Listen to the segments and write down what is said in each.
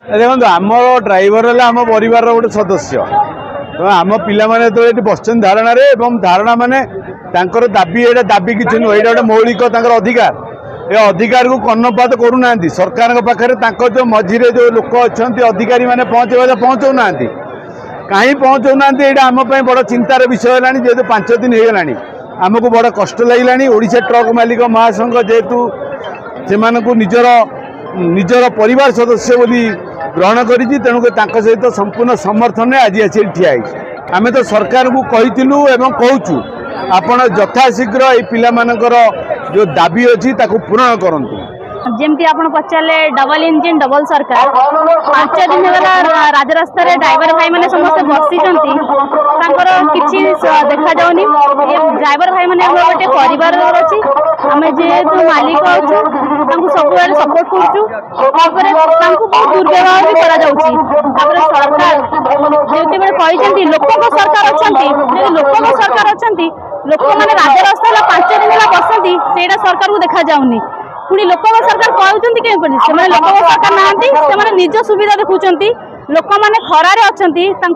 देखो आम ड्राइवर आम परिवार गोटे सदस्य तो आम पिला तो ये बस धारणा धारणा माने दाबी ये दाबी किसी नुह ये गोटे मौलिक अधिकार ये अधिकार को कर्णपात करूना सरकार पाखे जो मझीरे जो लोक अच्छा अधिकारी मैंने पहुँचना कहीं पहुँचना यहाँ आम बड़ चिंतार विषय है जेहेतु 5 दिन हो गलानी आमको बड़ कष्ट लगे ओडिशा ट्रक मालिक महासंघ जेहेतु से निजर परिवार सदस्य बोली ग्रहण करी तेणुक सहित संपूर्ण समर्थन आज आसी ठिया आम तो सरकार को कहीलु एवं कहूँ आपण यथाशीघ्र ये पिलामानकर जो दाबी अच्छी पूरण करंतु जमती आपण पचारे डबल इंजिन डबल सरकार 5 दिन है राजरास्ता ड्राइवर भाई मैंने समस्त बसी कि देखा जाऊनी ड्राइवर भाई मैंने गोटे परिवार अच्छी आम जेहेतु मालिक अच्छु सब सपोर्ट करुँ बहुत दुर्व्यवहार भी कर सरकार जो लोक सरकार अच्छा लोक सरकार अच्छा लोक मैंने राजरास्ता 5 दिन है बसती से सरकार को देखा जाऊनी पुणी लोक सरकार कहते कहीं से लोक सरकार ना निज सुविधा देखुं लोक मैंने खरारे अच्छा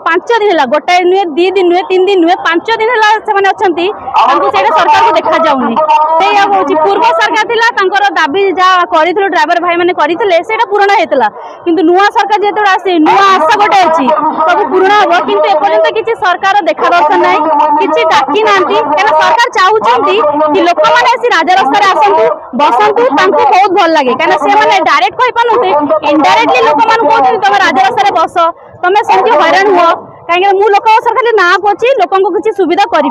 5 दिन है गोटाए नुहे 2 दिन नुहे 3 दिन नुहे 5 दिन है अच्छा सरकार को देखा जाऊनी से पूर्व सरकार थिला दाबी जहाँ करूँ ड्राइवर भाई मैंने करते पूरण होता किंतु नुआ सरकार जो आसे नुआ आशा गोटे अच्छी सब पूरण हम किंतु एपर्यंत किसी सरकार देखा दर्शन ना कि डाकी ना कहीं सरकार चाहते कि लोक मैंने आसी राजरास्ता आसतु बसतु बहुत भल लगे कहीं डायरेक्ट कही पारे इनडायरेक्टली लोक मैंने कहते तुम राजरास्ता बस तुम सेमती हैरान हुआ कहीं लोक सरकार ना अच्छी लोक किसी सुविधा करी।